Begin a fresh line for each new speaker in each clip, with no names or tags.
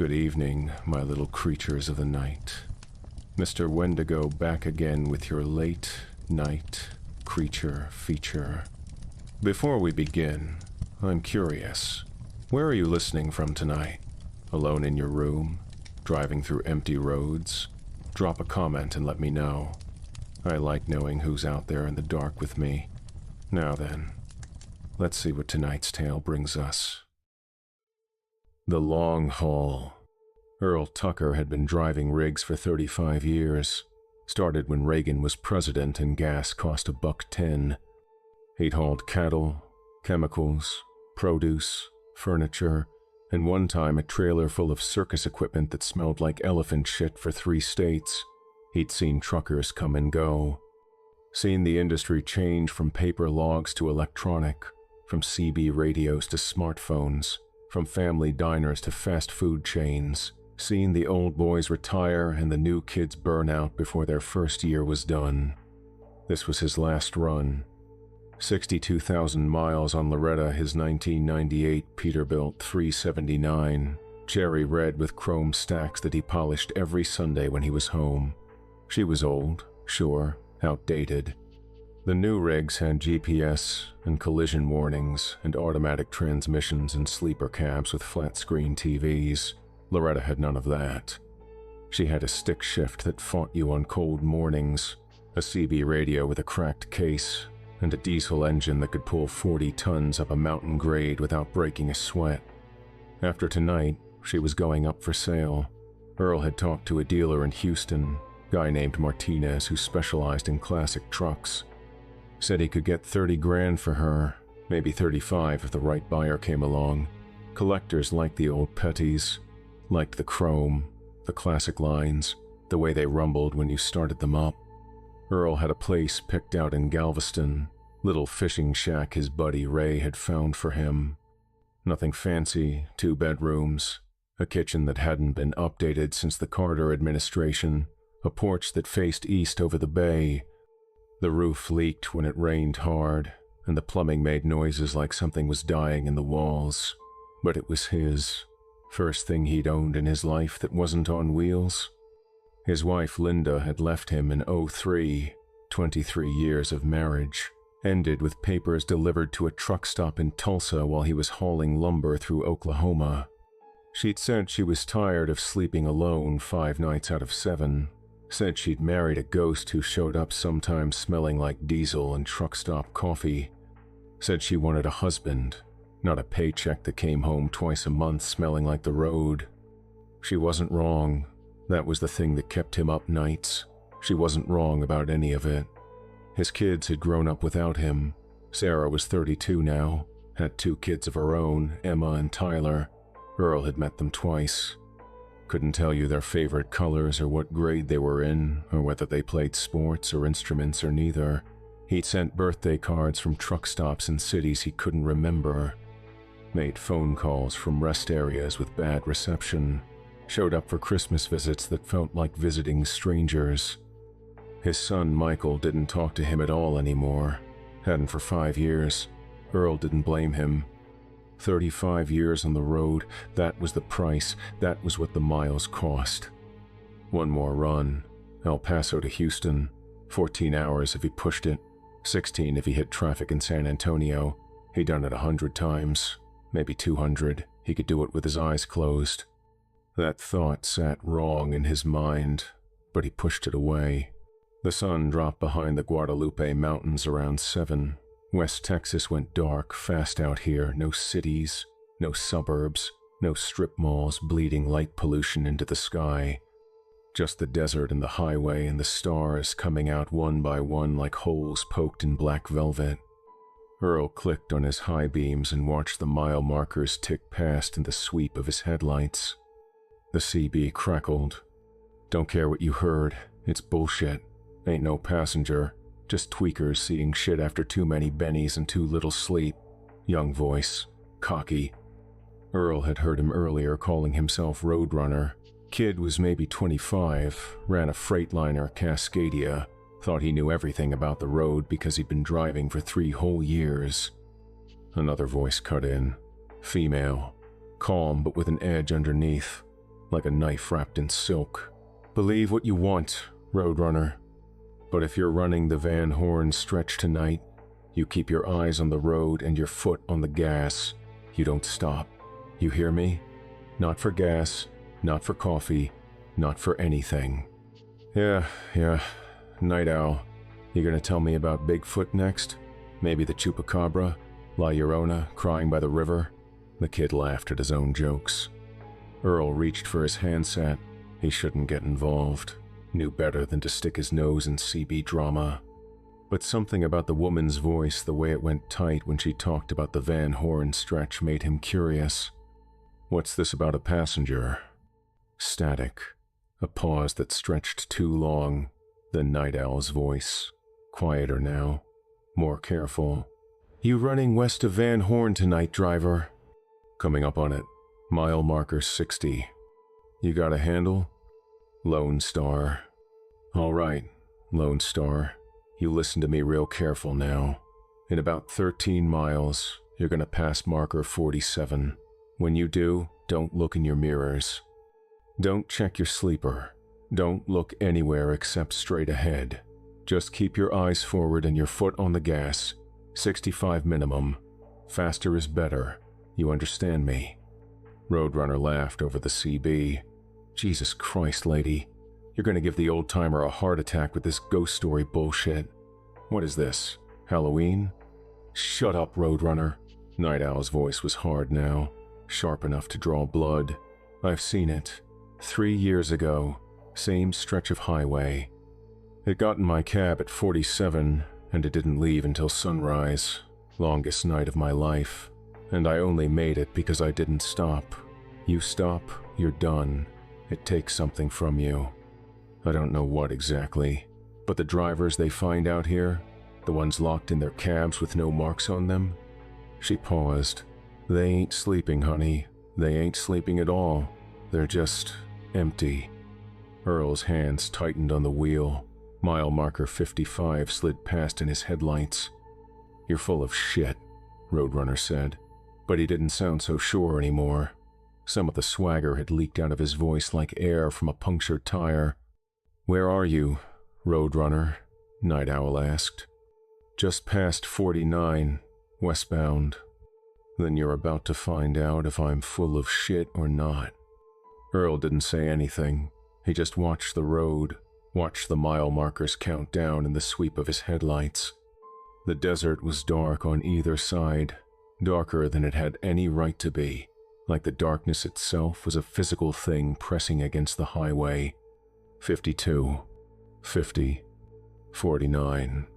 Good evening, my little creatures of the night. Mr. Wendigo back again with your late night creature feature. Before we begin, I'm curious. Where are you listening from tonight? Alone in your room? Driving through empty roads? Drop a comment and let me know. I like knowing who's out there in the dark with me. Now then, let's see what tonight's tale brings us. The long haul. Earl Tucker had been driving rigs for 35 years. Started when Reagan was president and gas cost $1.10. He'd hauled cattle, chemicals, produce, furniture, and one time a trailer full of circus equipment that smelled like elephant shit for 3 states. He'd seen truckers come and go. Seen the industry change from paper logs to electronic, from CB radios to smartphones, from family diners to fast food chains. Seen the old boys retire and the new kids burn out before their first year was done. This was his last run. 62,000 miles on Loretta, his 1998 Peterbilt 379, cherry red with chrome stacks that he polished every Sunday when he was home. She was old, sure, outdated. The new rigs had GPS and collision warnings and automatic transmissions and sleeper cabs with flat-screen TVs. Loretta had none of that. She had a stick shift that fought you on cold mornings, a CB radio with a cracked case, and a diesel engine that could pull 40 tons up a mountain grade without breaking a sweat. After tonight, she was going up for sale. Earl had talked to a dealer in Houston, guy named Martinez who specialized in classic trucks. Said he could get 30 grand for her, maybe 35 if the right buyer came along. Collectors liked the old petties, liked the chrome, the classic lines, the way they rumbled when you started them up. Earl had a place picked out in Galveston, little fishing shack his buddy Ray had found for him. Nothing fancy, 2 bedrooms, a kitchen that hadn't been updated since the Carter administration, a porch that faced east over the bay. The roof leaked when it rained hard, and the plumbing made noises like something was dying in the walls. But it was his. First thing he'd owned in his life that wasn't on wheels. His wife Linda had left him in 2003, 23 years of marriage, ended with papers delivered to a truck stop in Tulsa while he was hauling lumber through Oklahoma. She'd said she was tired of sleeping alone 5 nights out of 7. Said she'd married a ghost who showed up sometimes smelling like diesel and truck stop coffee. Said she wanted a husband, not a paycheck that came home twice a month smelling like the road. She wasn't wrong. That was the thing that kept him up nights. She wasn't wrong about any of it. His kids had grown up without him. Sarah was 32 now, had 2 kids of her own, Emma and Tyler. Earl had met them twice. Couldn't tell you their favorite colors or what grade they were in, or whether they played sports or instruments or neither. He'd sent birthday cards from truck stops in cities he couldn't remember. Made phone calls from rest areas with bad reception. Showed up for Christmas visits that felt like visiting strangers. His son Michael didn't talk to him at all anymore. Hadn't for 5 years. Earl didn't blame him. 35 years on the road, that was the price, that was what the miles cost. One more run, El Paso to Houston, 14 hours if he pushed it, 16 if he hit traffic in San Antonio. He'd done it 100 times, maybe 200, he could do it with his eyes closed. That thought sat wrong in his mind, but he pushed it away. The sun dropped behind the Guadalupe Mountains around 7. West Texas went dark fast out here, no cities, no suburbs, no strip malls bleeding light pollution into the sky. Just the desert and the highway and the stars coming out one by one like holes poked in black velvet. Earl clicked on his high beams and watched the mile markers tick past in the sweep of his headlights. The CB crackled. Don't care what you heard, it's bullshit. Ain't no passenger. Just tweakers seeing shit after too many bennies and too little sleep. Young voice. Cocky. Earl had heard him earlier calling himself Roadrunner. Kid was maybe 25, ran a Freightliner Cascadia, thought he knew everything about the road because he'd been driving for 3 whole years. Another voice cut in. Female. Calm but with an edge underneath. like a knife wrapped in silk. Believe what you want, Roadrunner. But if you're running the Van Horn stretch tonight, you keep your eyes on the road and your foot on the gas. You don't stop. You hear me? Not for gas, not for coffee, not for anything. Yeah, Night Owl. You gonna tell me about Bigfoot next? Maybe the Chupacabra? La Llorona crying by the river? The kid laughed at his own jokes. Earl reached for his handset. He shouldn't get involved. Knew better than to stick his nose in CB drama. But something about the woman's voice, the way it went tight when she talked about the Van Horn stretch, made him curious. What's this about a passenger? Static. A pause that stretched too long. Then Night Owl's voice. Quieter now. More careful. You running west of Van Horn tonight, driver? Coming up on it. Mile marker 60. You got a handle? Lone Star. All right, Lone Star. You listen to me real careful now. In about 13 miles, you're gonna pass marker 47. When you do, don't look in your mirrors. Don't check your sleeper. Don't look anywhere except straight ahead. Just keep your eyes forward and your foot on the gas. 65 minimum. Faster is better. You understand me? Roadrunner laughed over the CB. Jesus Christ, lady. You're gonna give the old-timer a heart attack with this ghost story bullshit. What is this? Halloween? Shut up, Roadrunner. Night Owl's voice was hard now, sharp enough to draw blood. I've seen it. 3 years ago. Same stretch of highway. It got in my cab at 47, and it didn't leave until sunrise. Longest night of my life. And I only made it because I didn't stop. You stop, you're done. It takes something from you. I don't know what exactly, but the drivers they find out here, the ones locked in their cabs with no marks on them. She paused. They ain't sleeping, honey. They ain't sleeping at all. They're just empty. Earl's hands tightened on the wheel. Mile marker 55 slid past in his headlights. You're full of shit, Roadrunner said, but he didn't sound so sure anymore. Some of the swagger had leaked out of his voice like air from a punctured tire. Where are you, Roadrunner? Night Owl asked. Just past 49, westbound. Then you're about to find out if I'm full of shit or not. Earl didn't say anything. He just watched the road, watched the mile markers count down in the sweep of his headlights. The desert was dark on either side, darker than it had any right to be, like the darkness itself was a physical thing pressing against the highway. 52, 50, 49,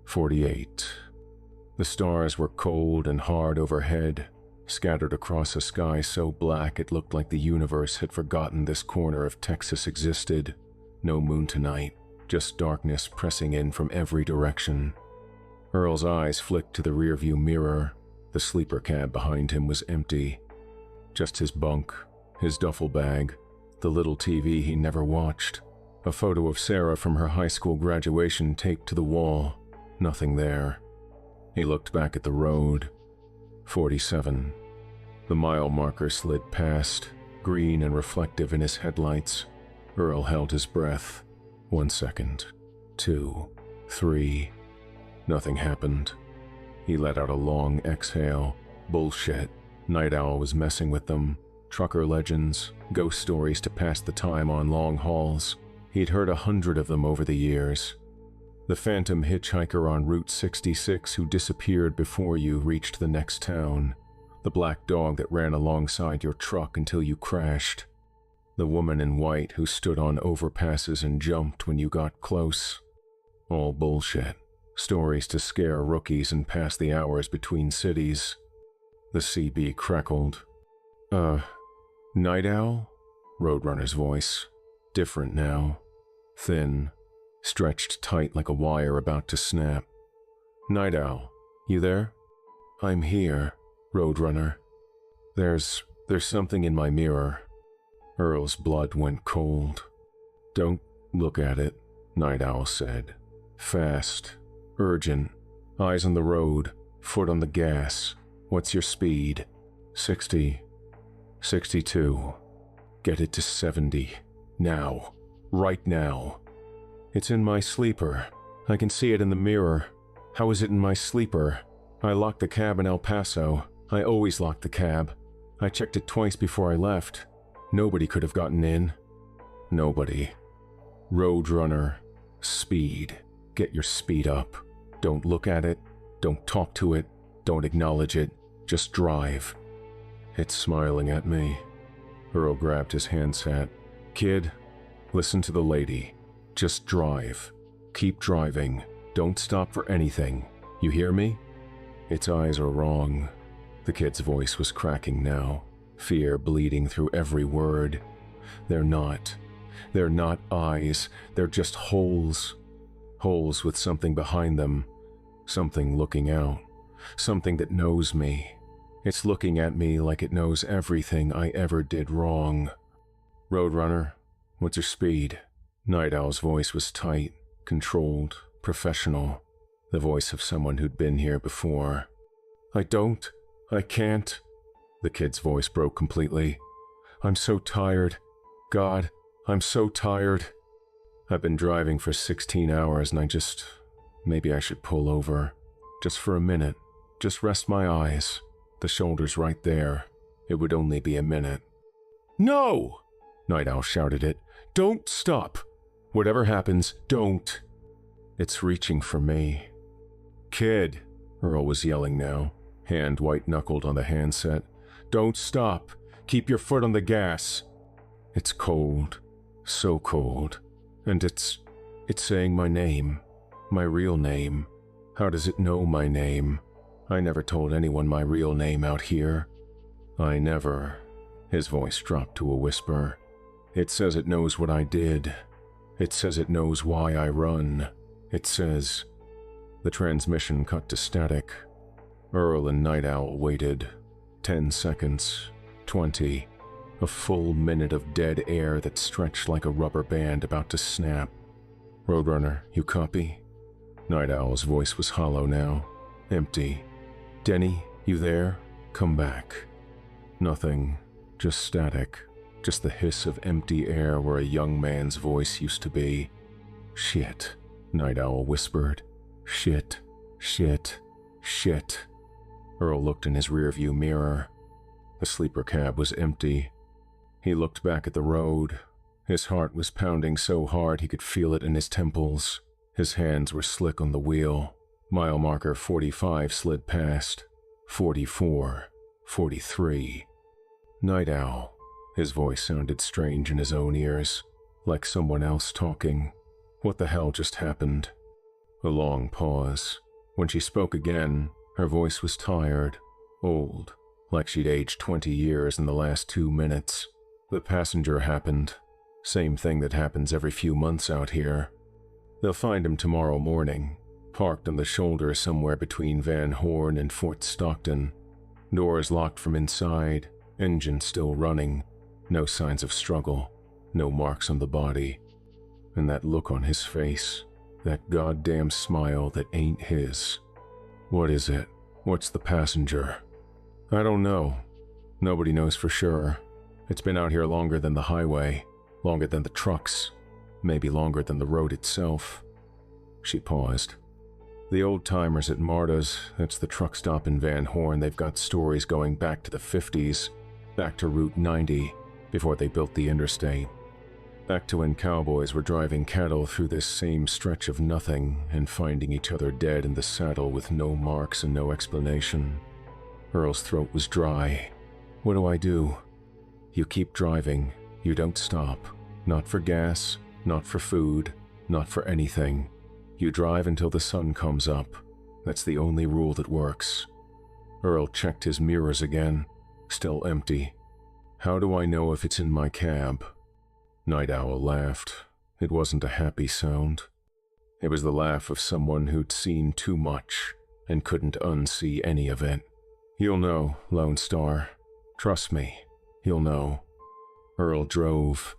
48. The stars were cold and hard overhead, scattered across a sky so black it looked like the universe had forgotten this corner of Texas existed. No moon tonight, just darkness pressing in from every direction. Earl's eyes flicked to the rearview mirror. The sleeper cab behind him was empty. Just his bunk, his duffel bag, the little TV he never watched. A photo of Sarah from her high school graduation taped to the wall. Nothing there. He looked back at the road. 47. The mile marker slid past, green and reflective in his headlights. Earl held his breath. 1 second. 2. 3. Nothing happened. He let out a long exhale. Bullshit. Night Owl was messing with them. Trucker legends, ghost stories to pass the time on long hauls. He'd heard 100 of them over the years. The phantom hitchhiker on Route 66 who disappeared before you reached the next town. The black dog that ran alongside your truck until you crashed. The woman in white who stood on overpasses and jumped when you got close. All bullshit. Stories to scare rookies and pass the hours between cities. The CB crackled. Night Owl? Roadrunner's voice. Different now. Thin. Stretched tight like a wire about to snap. Night Owl, you there? I'm here, Roadrunner. There's something in my mirror. Earl's blood went cold. Don't look at it, Night Owl said. Fast. Urgent. Eyes on the road. Foot on the gas. What's your speed? 60. 62. Get it to 70. Now. Right now. It's in my sleeper. I can see it in the mirror. How is it in my sleeper? I locked the cab in El Paso. I always lock the cab. I checked it twice before I left. Nobody could have gotten in. Nobody. Roadrunner. Speed. Get your speed up. Don't look at it. Don't talk to it. Don't acknowledge it. Just drive. It's smiling at me. Earl grabbed his handset. Kid, listen to the lady. Just drive. Keep driving. Don't stop for anything. You hear me? Its eyes are wrong. The kid's voice was cracking now, fear bleeding through every word. They're not. They're not eyes. They're just holes. Holes with something behind them. Something looking out. Something that knows me. It's looking at me like it knows everything I ever did wrong. Roadrunner, what's your speed? Night Owl's voice was tight, controlled, professional. The voice of someone who'd been here before. I can't. The kid's voice broke completely. I'm so tired. God, I'm so tired. I've been driving for 16 hours and maybe I should pull over. Just for a minute. Just rest my eyes. The shoulder's right there. It would only be a minute. No! Night Owl shouted it. Don't stop. Whatever happens, don't. It's reaching for me. Kid, Earl was yelling now, hand white-knuckled on the handset. Don't stop. Keep your foot on the gas. It's cold. So cold. And it's saying my name. My real name. How does it know my name? I never told anyone my real name out here. I never. His voice dropped to a whisper. It says it knows what I did. It says it knows why I run. It says... The transmission cut to static. Earl and Night Owl waited. 10 seconds. 20. A full minute of dead air that stretched like a rubber band about to snap. Roadrunner, you copy? Night Owl's voice was hollow now. Empty. Denny, you there? Come back. Nothing. Just static. Just the hiss of empty air where a young man's voice used to be. Shit, Night Owl whispered. Shit, shit, shit. Earl looked in his rearview mirror. The sleeper cab was empty. He looked back at the road. His heart was pounding so hard he could feel it in his temples. His hands were slick on the wheel. Mile marker 45 slid past. 44. 43. Night Owl. His voice sounded strange in his own ears, like someone else talking. What the hell just happened? A long pause. When she spoke again, her voice was tired, old, like she'd aged 20 years in the last 2 minutes. The passenger happened. Same thing that happens every few months out here. They'll find him tomorrow morning, parked on the shoulder somewhere between Van Horn and Fort Stockton. Doors locked from inside, engine still running. No signs of struggle, no marks on the body. And that look on his face, that goddamn smile that ain't his. What is it? What's the passenger? I don't know. Nobody knows for sure. It's been out here longer than the highway, longer than the trucks, maybe longer than the road itself. She paused. The old-timers at Marta's, that's the truck stop in Van Horn, they've got stories going back to the 50s, back to Route 90, before they built the Interstate. Back to when cowboys were driving cattle through this same stretch of nothing and finding each other dead in the saddle with no marks and no explanation. Earl's throat was dry. What do I do? You keep driving. You don't stop. Not for gas, not for food, not for anything. You drive until the sun comes up. That's the only rule that works. Earl checked his mirrors again. Still empty. How do I know if it's in my cab? Night Owl laughed. It wasn't a happy sound. It was the laugh of someone who'd seen too much and couldn't unsee any of it. You'll know, Lone Star. Trust me, you'll know. Earl drove.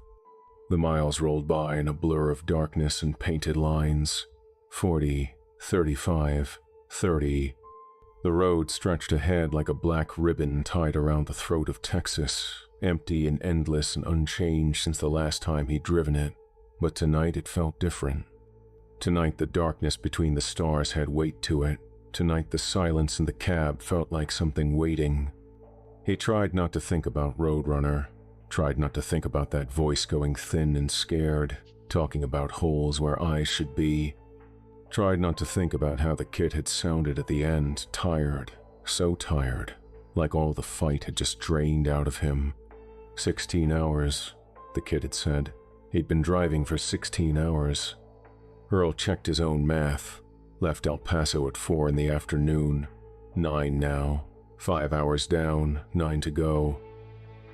The miles rolled by in a blur of darkness and painted lines. 40, 35, 30. The road stretched ahead like a black ribbon tied around the throat of Texas, empty and endless and unchanged since the last time he'd driven it, but tonight it felt different. Tonight the darkness between the stars had weight to it. Tonight the silence in the cab felt like something waiting. He tried not to think about Roadrunner, tried not to think about that voice going thin and scared, talking about holes where eyes should be. Tried not to think about how the kid had sounded at the end, tired, so tired, like all the fight had just drained out of him. 16 hours, the kid had said. He'd been driving for 16 hours. Earl checked his own math, left El Paso at 4 in the afternoon, 9 now, 5 hours down, 9 to go.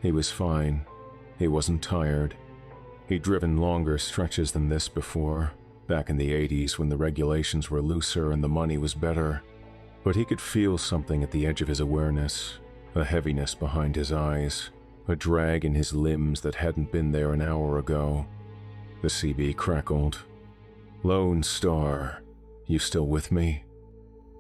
He was fine. He wasn't tired. He'd driven longer stretches than this before, back in the 80s when the regulations were looser and the money was better. But he could feel something at the edge of his awareness, a heaviness behind his eyes, a drag in his limbs that hadn't been there an hour ago. The CB crackled. "Lone Star, you still with me?"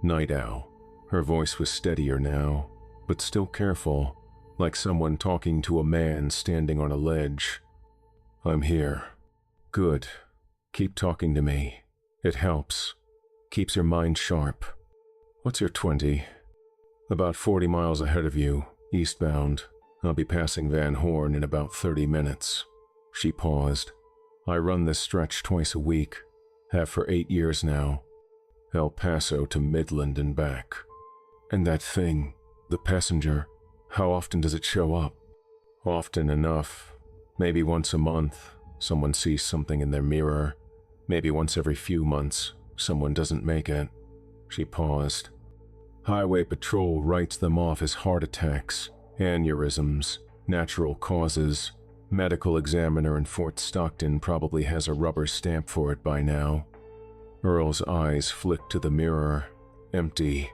Night Owl. Her voice was steadier now, but still careful, like someone talking to a man standing on a ledge. "I'm here." "Good. Keep talking to me. It helps. Keeps your mind sharp." "What's your 20? "About 40 miles ahead of you, eastbound. I'll be passing Van Horn in about 30 minutes. She paused. "I run this stretch twice a week. Have for 8 years now. El Paso to Midland and back." "And that thing, the passenger, how often does it show up?" "Often enough. Maybe once a month, someone sees something in their mirror. Maybe once every few months, someone doesn't make it." She paused. "Highway Patrol writes them off as heart attacks, aneurysms, natural causes. Medical examiner in Fort Stockton probably has a rubber stamp for it by now." Earl's eyes flicked to the mirror, empty.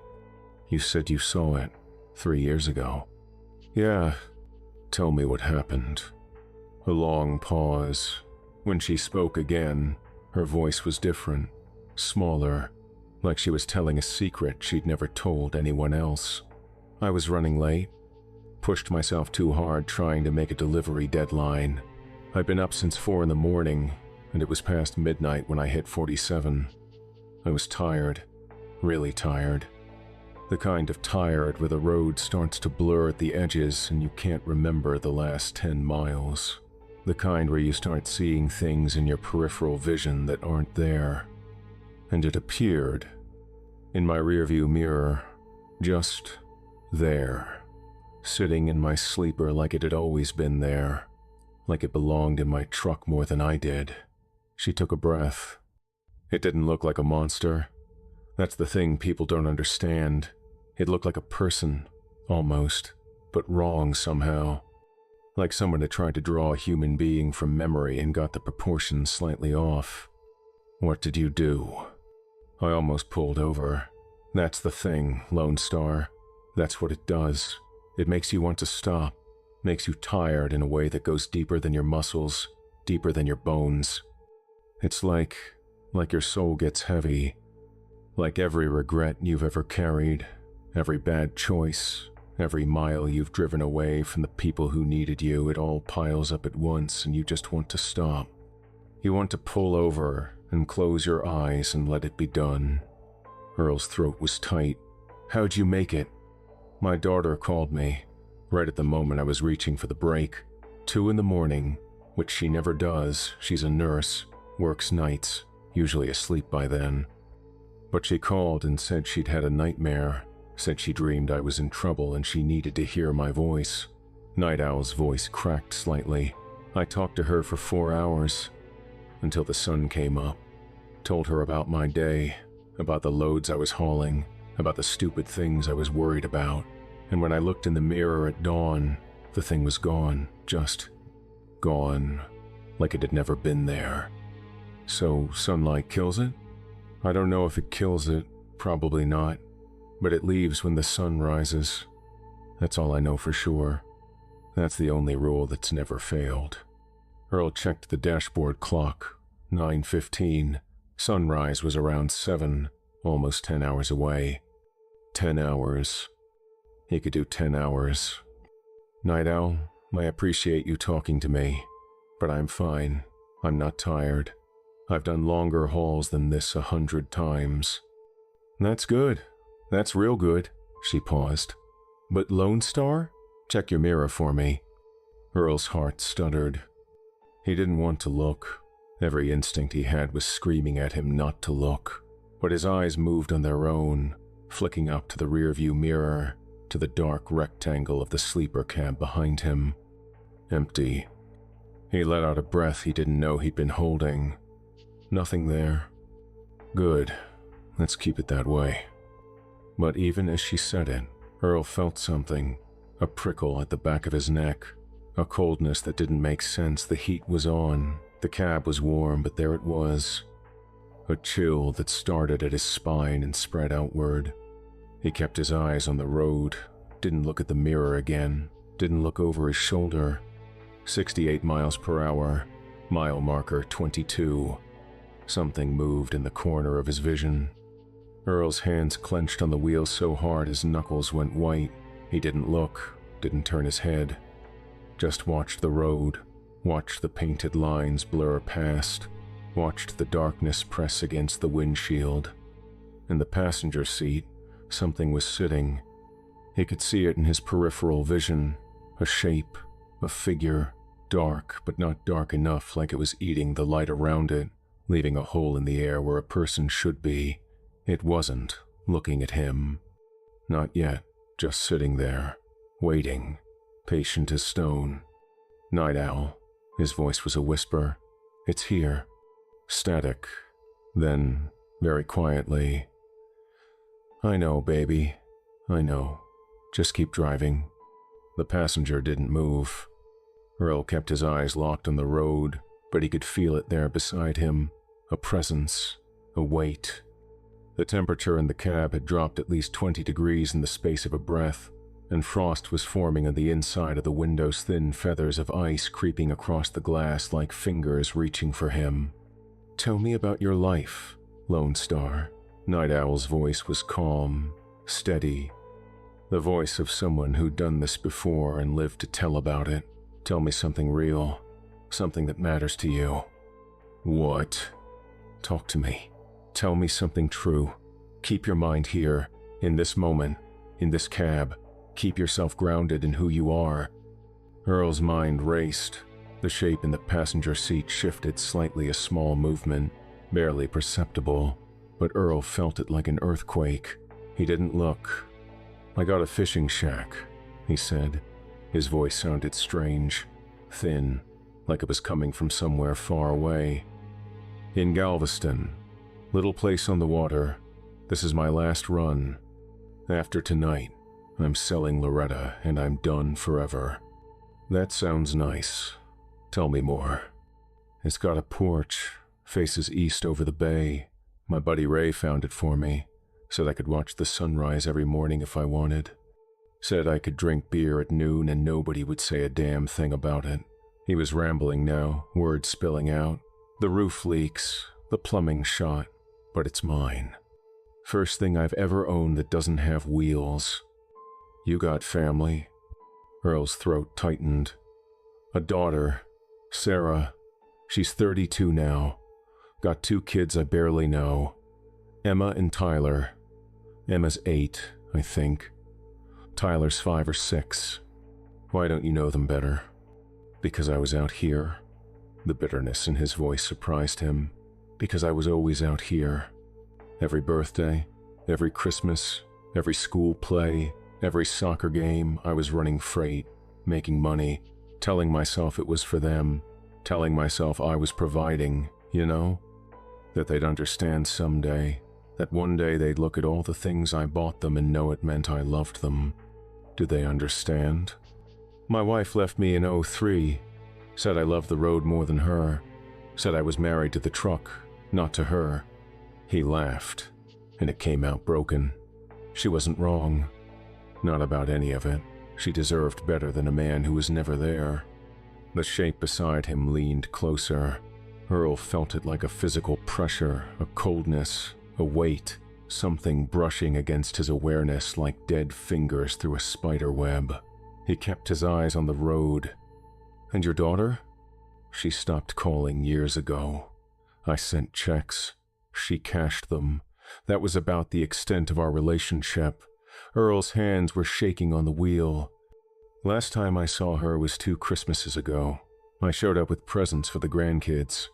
"You said you saw it 3 years ago." "Yeah. Tell me what happened." A long pause. When she spoke again, her voice was different, smaller, like she was telling a secret she'd never told anyone else. "I was running late. Pushed myself too hard trying to make a delivery deadline. I'd been up since 4 in the morning, and it was past midnight when I hit 47. I was tired, really tired. The kind of tired where the road starts to blur at the edges and you can't remember the last 10 miles. The kind where you start seeing things in your peripheral vision that aren't there. And it appeared, in my rearview mirror, just there. Sitting in my sleeper like it had always been there, like it belonged in my truck more than I did." She took a breath. "It didn't look like a monster. That's the thing people don't understand. It looked like a person, almost, but wrong somehow. Like someone had tried to draw a human being from memory and got the proportions slightly off." "What did you do?" "I almost pulled over. That's the thing, Lone Star. That's what it does. It makes you want to stop, makes you tired in a way that goes deeper than your muscles, deeper than your bones. It's like your soul gets heavy, like every regret you've ever carried, every bad choice, every mile you've driven away from the people who needed you, it all piles up at once and you just want to stop. You want to pull over and close your eyes and let it be done." Earl's throat was tight. "How'd you make it?" "My daughter called me, right at the moment I was reaching for the brake. 2 in the morning, which she never does. She's a nurse, works nights, usually asleep by then. But she called and said she'd had a nightmare, said she dreamed I was in trouble and she needed to hear my voice." Night Owl's voice cracked slightly. "I talked to her for 4 hours, until the sun came up. Told her about my day, about the loads I was hauling, about the stupid things I was worried about. And when I looked in the mirror at dawn, the thing was gone, just gone, like it had never been there." "So sunlight kills it?" "I don't know if it kills it, probably not, but it leaves when the sun rises. That's all I know for sure. That's the only rule that's never failed." Earl checked the dashboard clock. 9:15. Sunrise was around 7, almost 10 hours away. 10 hours. He could do 10 hours. Night Owl, I appreciate you talking to me, but I'm fine. I'm not tired. I've done longer hauls than this 100 times. That's good. That's real good. She paused. But Lone Star? Check your mirror for me. Earl's heart stuttered. He didn't want to look. Every instinct he had was screaming at him not to look. But his eyes moved on their own, flicking up to the rearview mirror, to the dark rectangle of the sleeper cab behind him. Empty. He let out a breath he didn't know he'd been holding. Nothing there. Good. Let's keep it that way. But even as she said it, Earl felt something, a prickle at the back of his neck, a coldness that didn't make sense. The heat was on, the cab was warm, but there it was. A chill that started at his spine and spread outward. He kept his eyes on the road, didn't look at the mirror again, didn't look over his shoulder. 68 miles per hour, mile marker 22. Something moved in the corner of his vision. Earl's hands clenched on the wheel so hard his knuckles went white. He didn't look, didn't turn his head. Just watched the road, watched the painted lines blur past, watched the darkness press against the windshield. In the passenger seat, something was sitting. He could see it in his peripheral vision, a shape, a figure, dark but not dark enough like it was eating the light around it, leaving a hole in the air where a person should be. It wasn't looking at him. Not yet, just sitting there, waiting, patient as stone. Night Owl. His voice was a whisper. It's here. Static. Then, very quietly, I know, baby. I know. Just keep driving. The passenger didn't move. Earl kept his eyes locked on the road, but he could feel it there beside him. A presence. A weight. The temperature in the cab had dropped at least 20 degrees in the space of a breath, and frost was forming on the inside of the window's thin feathers of ice creeping across the glass like fingers reaching for him. Tell me about your life, Lone Star. Night Owl's voice was calm, steady. The voice of someone who'd done this before and lived to tell about it. Tell me something real, something that matters to you. What? Talk to me. Tell me something true. Keep your mind here, in this moment, in this cab. Keep yourself grounded in who you are. Earl's mind raced. The shape in the passenger seat shifted slightly, a small movement, barely perceptible, but Earl felt it like an earthquake. He didn't look. I got a fishing shack, he said. His voice sounded strange, thin, like it was coming from somewhere far away. In Galveston, little place on the water. This is my last run. After tonight, I'm selling Loretta and I'm done forever. That sounds nice. Tell me more. It's got a porch, faces east over the bay. My buddy Ray found it for me, said I could watch the sunrise every morning if I wanted. Said I could drink beer at noon and nobody would say a damn thing about it. He was rambling now, words spilling out. The roof leaks, the plumbing shot, but it's mine. First thing I've ever owned that doesn't have wheels. You got family? Earl's throat tightened. A daughter, Sarah. She's 32 now. Got 2 kids I barely know. Emma and Tyler. Emma's 8, I think. Tyler's 5 or 6. Why don't you know them better? Because I was out here. The bitterness in his voice surprised him. Because I was always out here. Every birthday, every Christmas, every school play, every soccer game, I was running freight, making money, telling myself it was for them, telling myself I was providing, you know? That they'd understand someday, that one day they'd look at all the things I bought them and know it meant I loved them. Do they understand? My wife left me in '03, said I loved the road more than her, said I was married to the truck, not to her. He laughed, and it came out broken. She wasn't wrong. Not about any of it. She deserved better than a man who was never there. The shape beside him leaned closer. Earl felt it like a physical pressure, a coldness, a weight. something brushing against his awareness like dead fingers through a spider web. He kept his eyes on the road. And your daughter? She stopped calling years ago. I sent checks. She cashed them. That was about the extent of our relationship. Earl's hands were shaking on the wheel. Last time I saw her was 2 Christmases ago. I showed up with presents for the grandkids.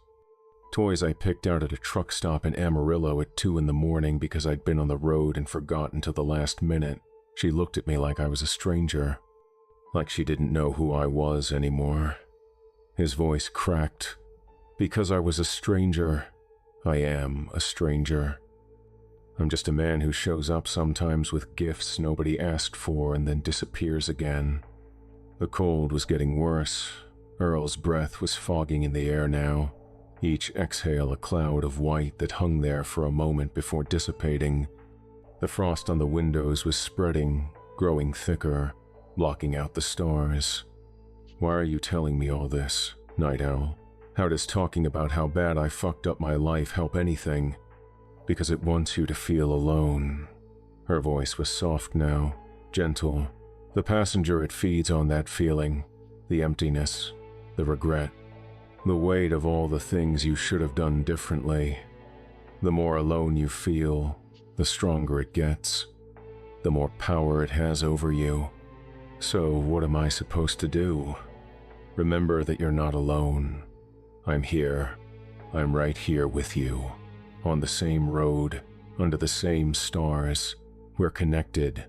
Toys I picked out at a truck stop in Amarillo at 2 in the morning because I'd been on the road and forgot until the last minute. She looked at me like I was a stranger. Like she didn't know who I was anymore. His voice cracked. Because I was a stranger, I am a stranger. I'm just a man who shows up sometimes with gifts nobody asked for and then disappears again. The cold was getting worse. Earl's breath was fogging in the air now, each exhale a cloud of white that hung there for a moment before dissipating. The frost on the windows was spreading, growing thicker, blocking out the stars. Why are you telling me all this, Night Owl? How does talking about how bad I fucked up my life help anything? Because it wants you to feel alone. Her voice was soft now, gentle. The passenger, it feeds on that feeling, the emptiness, the regret, the weight of all the things you should have done differently. The more alone you feel, the stronger it gets, the more power it has over you. So what am I supposed to do? Remember that you're not alone. I'm here. I'm right here with you. On the same road, under the same stars. We're connected,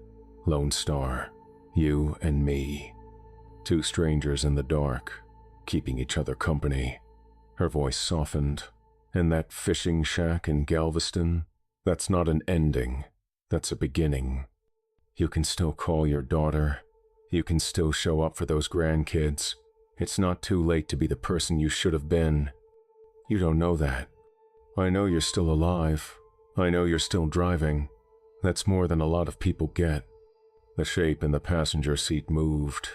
Lone Star. You and me. 2 strangers in the dark, keeping each other company. Her voice softened. And that fishing shack in Galveston, that's not an ending. That's a beginning. You can still call your daughter. You can still show up for those grandkids. It's not too late to be the person you should have been. You don't know that. I know you're still alive. I know you're still driving. That's more than a lot of people get. The shape in the passenger seat moved.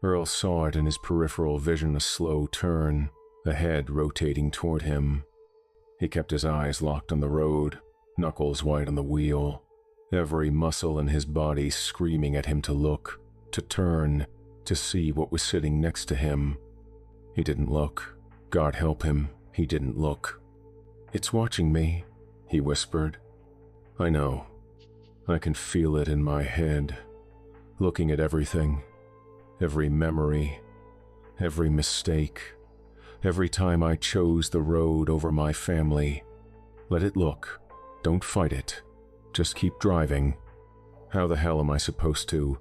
Earl saw it in his peripheral vision, a slow turn, a head rotating toward him. He kept his eyes locked on the road, knuckles white on the wheel, every muscle in his body screaming at him to look, to turn, to see what was sitting next to him. He didn't look. God help him, he didn't look. It's watching me, he whispered. I know. I can feel it in my head, looking at everything, every memory, every mistake, every time I chose the road over my family. Let it look. Don't fight it. Just keep driving. How the hell am I supposed to?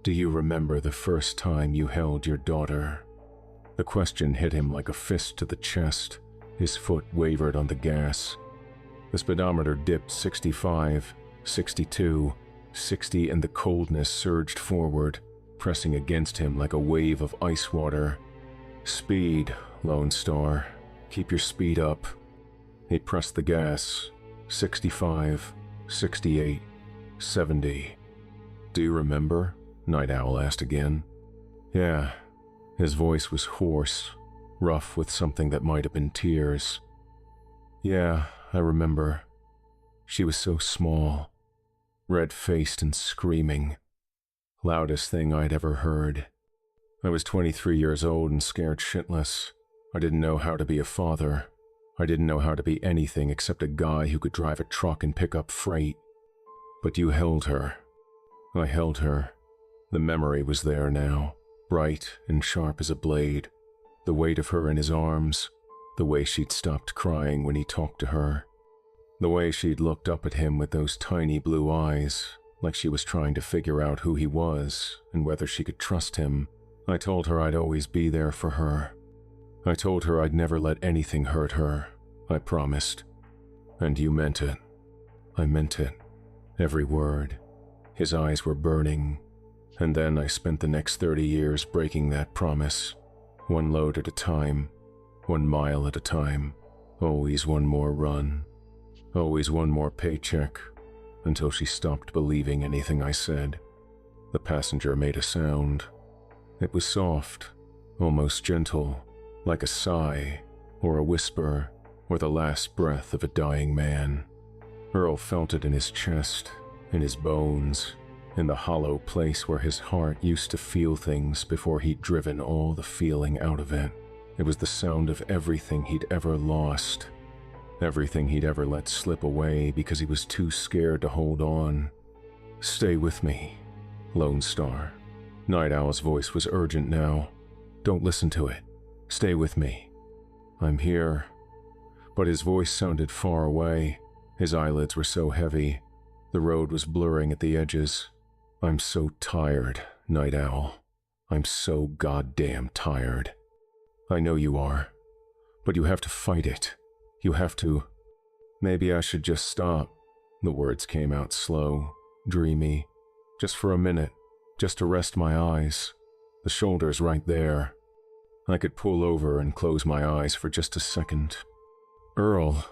Do you remember the first time you held your daughter? The question hit him like a fist to the chest. His foot wavered on the gas. The speedometer dipped 65, 62, 60, and the coldness surged forward, pressing against him like a wave of ice water. Speed, Lone Star. Keep your speed up. He pressed the gas. 65, 68, 70. Do you remember? Night Owl asked again. Yeah. His voice was hoarse, rough with something that might have been tears. Yeah, I remember. She was so small, red-faced and screaming. Loudest thing I'd ever heard. I was 23 years old and scared shitless. I didn't know how to be a father. I didn't know how to be anything except a guy who could drive a truck and pick up freight. But you held her. I held her. The memory was there now, bright and sharp as a blade. The weight of her in his arms, the way she'd stopped crying when he talked to her. The way she'd looked up at him with those tiny blue eyes, like she was trying to figure out who he was and whether she could trust him. I told her I'd always be there for her. I told her I'd never let anything hurt her. I promised. And you meant it. I meant it. Every word. His eyes were burning. And then I spent the next 30 years breaking that promise. One load at a time. 1 mile at a time. Always one more run. Always one more paycheck. Until she stopped believing anything I said. The passenger made a sound. It was soft, almost gentle, like a sigh, or a whisper, or the last breath of a dying man. Earl felt it in his chest, in his bones, in the hollow place where his heart used to feel things before he'd driven all the feeling out of it. It was the sound of everything he'd ever lost, everything he'd ever let slip away because he was too scared to hold on. "Stay with me, Lone Star." Night Owl's voice was urgent now. "Don't listen to it. Stay with me. I'm here." But his voice sounded far away. His eyelids were so heavy. The road was blurring at the edges. "I'm so tired, Night Owl. I'm so goddamn tired." "I know you are. But you have to fight it. You have to." "Maybe I should just stop." The words came out slow, dreamy. "Just for a minute. Just to rest my eyes. The shoulder's right there. I could pull over and close my eyes for just a second." Earl.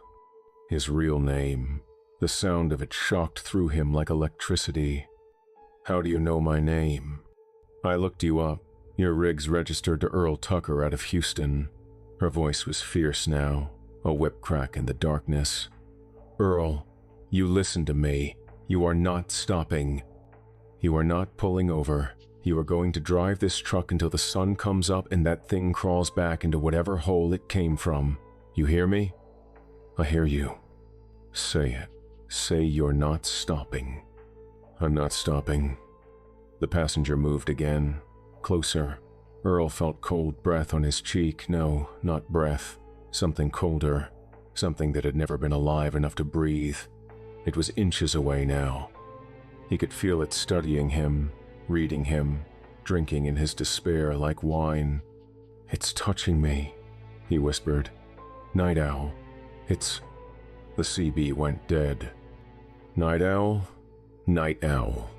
His real name. The sound of it shocked through him like electricity. "How do you know my name?" "I looked you up. Your rig's registered to Earl Tucker out of Houston." Her voice was fierce now, a whip crack in the darkness. "Earl, you listen to me. You are not stopping. You are not pulling over. You are going to drive this truck until the sun comes up and that thing crawls back into whatever hole it came from. You hear me?" "I hear you." "Say it. Say you're not stopping." "I'm not stopping." The passenger moved again, closer. Earl felt cold breath on his cheek. No, not breath. Something colder. Something that had never been alive enough to breathe. It was inches away now. He could feel it studying him, reading him, drinking in his despair like wine. "It's touching me," he whispered. "Night Owl. It's..." The CB went dead. Night Owl? Night Owl.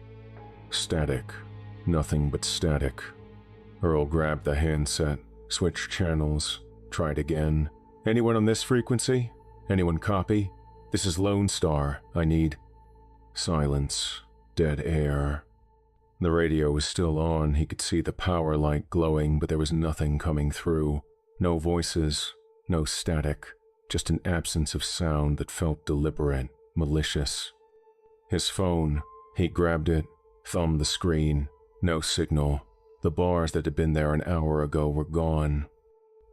Static. Nothing but static. Earl grabbed the handset, switched channels, tried again. "Anyone on this frequency? Anyone copy? This is Lone Star. I need..." Silence. Dead air. The radio was still on. He could see the power light glowing, but there was nothing coming through. No voices. No static. Just an absence of sound that felt deliberate, malicious. His phone. He grabbed it, thumbed the screen. No signal. The bars that had been there an hour ago were gone.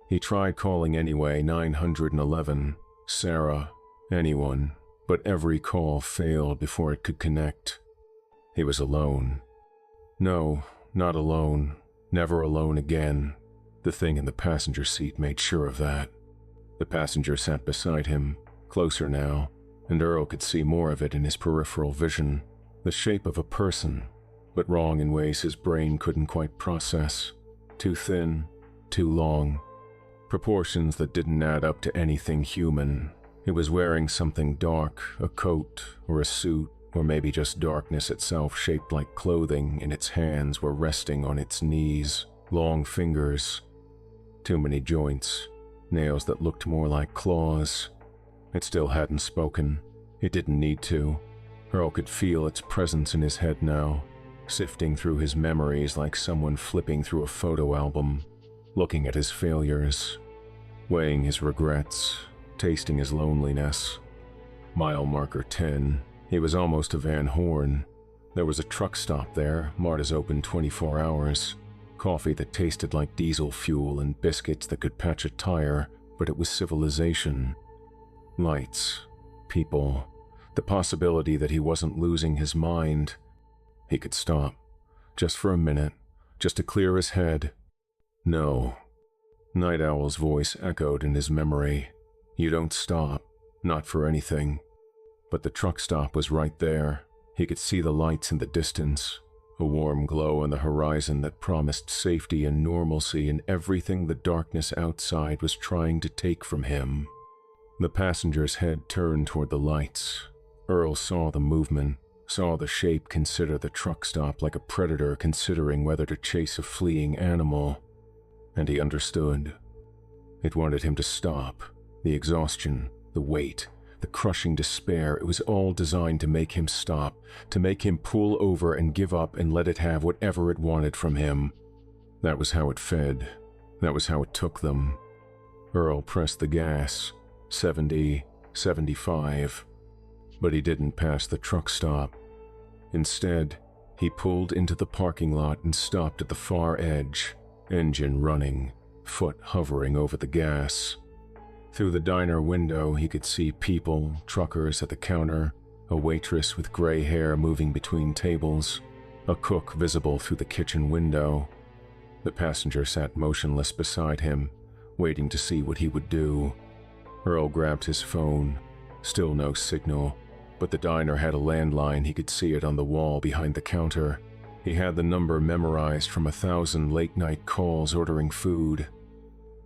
He tried calling anyway, 911, Sarah, anyone, but every call failed before it could connect. He was alone. No, not alone. Never alone again. The thing in the passenger seat made sure of that. The passenger sat beside him, closer now, and Earl could see more of it in his peripheral vision. The shape of a person, but wrong in ways his brain couldn't quite process. Too thin, too long. Proportions that didn't add up to anything human. It was wearing something dark, a coat, or a suit, or maybe just darkness itself shaped like clothing, and its hands were resting on its knees. Long fingers. Too many joints. Nails that looked more like claws. It still hadn't spoken. It didn't need to. Earl could feel its presence in his head now, sifting through his memories like someone flipping through a photo album, looking at his failures, weighing his regrets, tasting his loneliness. Mile marker 10. He was almost to Van Horn. There was a truck stop there. Marta's open 24 hours. Coffee that tasted like diesel fuel and biscuits that could patch a tire, but it was civilization. Lights. People. The possibility that he wasn't losing his mind. He could stop. Just for a minute. Just to clear his head. No. Night Owl's voice echoed in his memory. You don't stop. Not for anything. But the truck stop was right there. He could see the lights in the distance. A warm glow on the horizon that promised safety and normalcy in everything the darkness outside was trying to take from him. The passenger's head turned toward the lights. Earl saw the movement, saw the shape consider the truck stop like a predator considering whether to chase a fleeing animal. And he understood. It wanted him to stop. The exhaustion, the weight, the crushing despair, it was all designed to make him stop, to make him pull over and give up and let it have whatever it wanted from him. That was how it fed. That was how it took them. Earl pressed the gas. 70, 75. but he didn't pass the truck stop. Instead, he pulled into the parking lot and stopped at the far edge, engine running, foot hovering over the gas. Through the diner window, he could see people, truckers at the counter, a waitress with gray hair moving between tables, a cook visible through the kitchen window. The passenger sat motionless beside him, waiting to see what he would do. Earl grabbed his phone. Still no signal, but the diner had a landline. He could see it on the wall behind the counter. He had the number memorized from 1,000 late-night calls ordering food.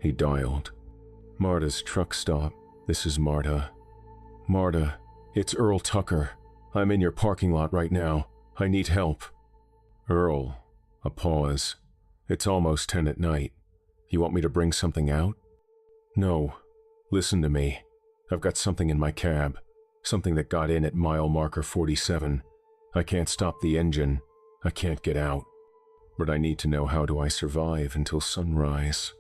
He dialed. "Marta's truck stop. This is Marta." "Marta, it's Earl Tucker. I'm in your parking lot right now. I need help." "Earl." A pause. "It's almost 10 at night. You want me to bring something out?" "No. Listen to me. I've got something in my cab. Something that got in at mile marker 47. I can't stop the engine. I can't get out. But I need to know, how do I survive until sunrise?"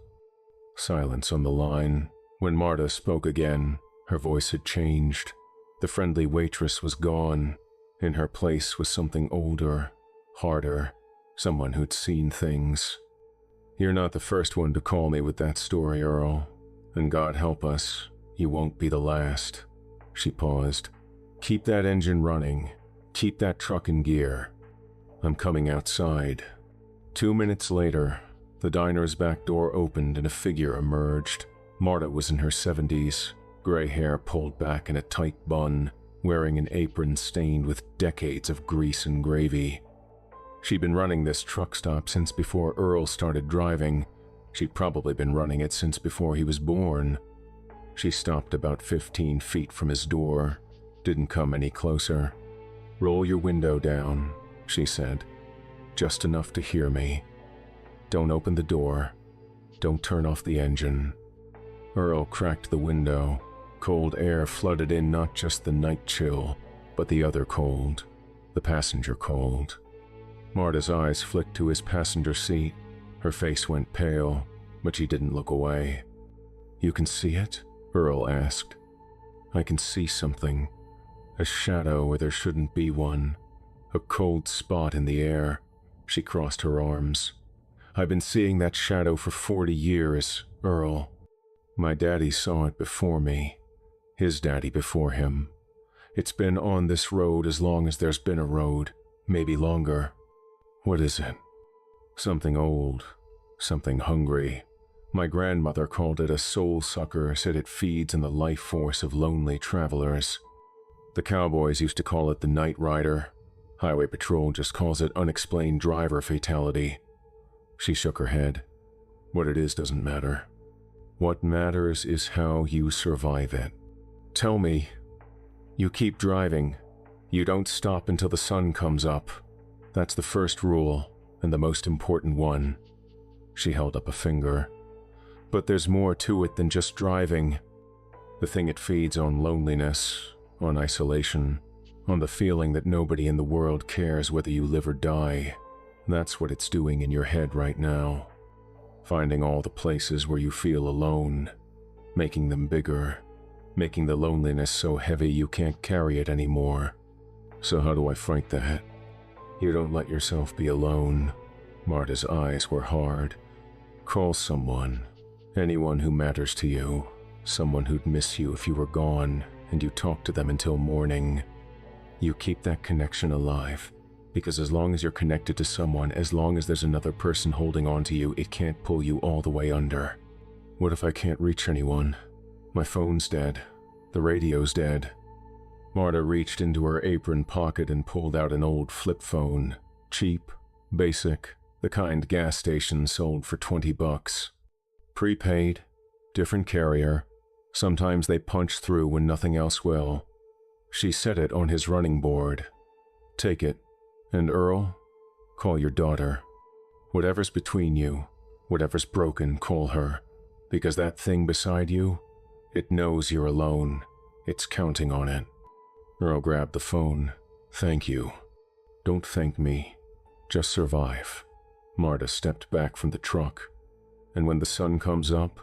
Silence on the line. When Marta spoke again, her voice had changed. The friendly waitress was gone. In her place was something older, harder, someone who'd seen things. "You're not the first one to call me with that story, Earl. And God help us, you won't be the last." She paused. "Keep that engine running. Keep that truck in gear. I'm coming outside." 2 minutes later, the diner's back door opened and a figure emerged. Marta was in her 70s, gray hair pulled back in a tight bun, wearing an apron stained with decades of grease and gravy. She'd been running this truck stop since before Earl started driving. She'd probably been running it since before he was born. She stopped about 15 feet from his door, didn't come any closer. "Roll your window down," she said. "Just enough to hear me. Don't open the door. Don't turn off the engine." Earl cracked the window. Cold air flooded in, not just the night chill, but the other cold, the passenger cold. Marta's eyes flicked to his passenger seat. Her face went pale, but she didn't look away. "You can see it?" Earl asked. "I can see something. A shadow where there shouldn't be one. A cold spot in the air." She crossed her arms. "I've been seeing that shadow for 40 years, Earl. My daddy saw it before me. His daddy before him. It's been on this road as long as there's been a road, maybe longer." "What is it?" "Something old. Something hungry. My grandmother called it a soul sucker, said it feeds on the life force of lonely travelers. The cowboys used to call it the night rider. Highway Patrol just calls it unexplained driver fatality." She shook her head. "What it is doesn't matter. What matters is how you survive it. Tell me, you keep driving. You don't stop until the sun comes up. That's the first rule, and the most important one." She held up a finger. "But there's more to it than just driving. The thing it feeds on loneliness, on isolation, on the feeling that nobody in the world cares whether you live or die. That's what it's doing in your head right now. Finding all the places where you feel alone, making them bigger, making the loneliness so heavy you can't carry it anymore. So how do I fight that?" "You don't let yourself be alone." Marta's eyes were hard. "Call someone. Anyone who matters to you. Someone who'd miss you if you were gone, and you talk to them until morning. You keep that connection alive, because as long as you're connected to someone, as long as there's another person holding on to you, it can't pull you all the way under." "What if I can't reach anyone? My phone's dead. The radio's dead." Marta reached into her apron pocket and pulled out an old flip phone. Cheap, basic, the kind gas stations sold for $20. Prepaid, different carrier. Sometimes they punch through when nothing else will. She set it on his running board. "Take it. And Earl, call your daughter. Whatever's between you, whatever's broken, call her. Because that thing beside you, it knows you're alone. It's counting on it." Earl grabbed the phone. "Thank you." "Don't thank me. Just survive." Marta stepped back from the truck. "And when the sun comes up,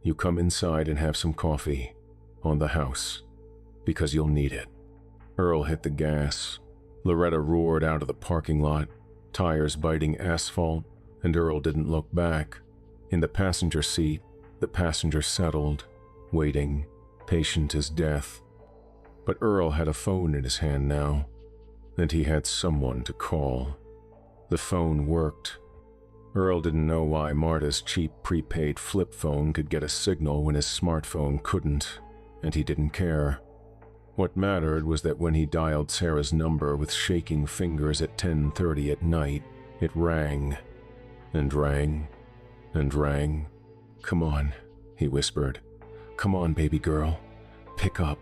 you come inside and have some coffee. On the house. Because you'll need it." Earl hit the gas. Loretta roared out of the parking lot, tires biting asphalt, and Earl didn't look back. In the passenger seat, the passenger settled, waiting, patient as death. But Earl had a phone in his hand now, and he had someone to call. The phone worked. Earl didn't know why Marta's cheap prepaid flip phone could get a signal when his smartphone couldn't, and he didn't care. What mattered was that when he dialed Sarah's number with shaking fingers at 10:30 at night, it rang, and rang, and rang. "Come on," he whispered. "Come on, baby girl. Pick up."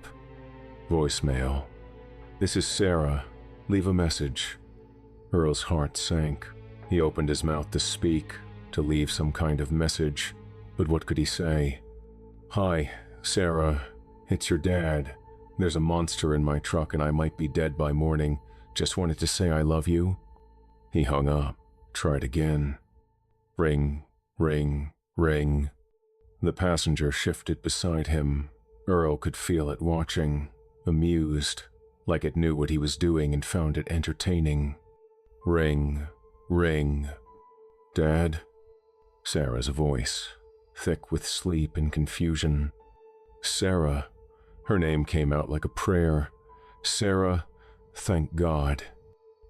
Voicemail. "This is Sarah. Leave a message." Earl's heart sank. He opened his mouth to speak, to leave some kind of message, but what could he say? "Hi, Sarah. It's your dad. There's a monster in my truck and I might be dead by morning. Just wanted to say I love you." He hung up, tried again. Ring, ring, ring. The passenger shifted beside him. Earl could feel it watching, amused, like it knew what he was doing and found it entertaining. Ring, ring. "Dad?" Sarah's voice, thick with sleep and confusion. Sarah. Her name came out like a prayer. Sarah, thank God.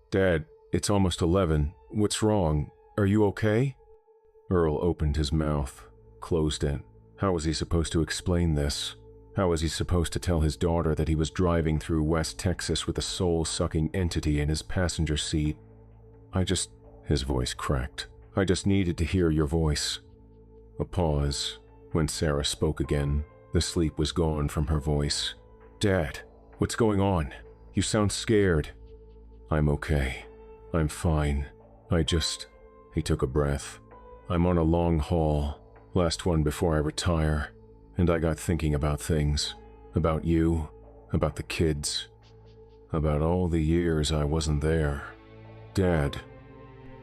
"Dad, it's almost 11. What's wrong? Are you okay?" Earl opened his mouth, closed it. How was he supposed to explain this? How was he supposed to tell his daughter that he was driving through West Texas with a soul-sucking entity in his passenger seat? His voice cracked. "I just needed to hear your voice." A pause. When Sarah spoke again, the sleep was gone from her voice. "Dad, what's going on? You sound scared." "I'm okay. I'm fine. He took a breath. "I'm on a long haul, last one before I retire, and I got thinking about things. About you, about the kids, about all the years I wasn't there. Dad,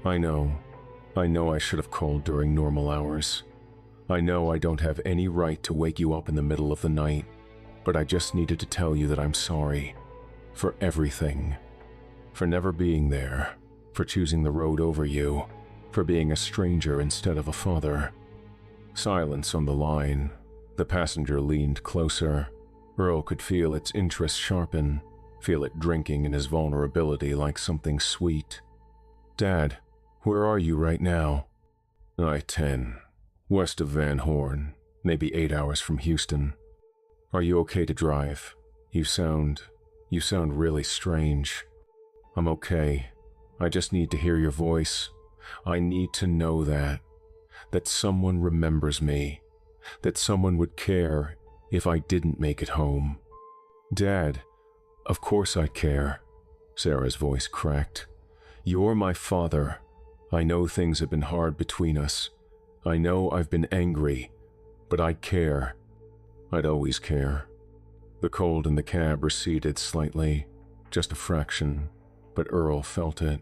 I know I should have called during normal hours. I know I don't have any right to wake you up in the middle of the night, but I just needed to tell you that I'm sorry. For everything. For never being there. For choosing the road over you. For being a stranger instead of a father." Silence on the line. The passenger leaned closer. Earl could feel its interest sharpen, feel it drinking in his vulnerability like something sweet. "Dad, where are you right now?" "I-10. West of Van Horn, maybe 8 hours from Houston." "Are you okay to drive? You sound really strange." "I'm okay. I just need to hear your voice. I need to know that someone remembers me, that someone would care if I didn't make it home." "Dad, of course I'd care." Sarah's voice cracked. "You're my father. I know things have been hard between us. I know I've been angry, but I care. I'd always care." The cold in the cab receded slightly, just a fraction, but Earl felt it.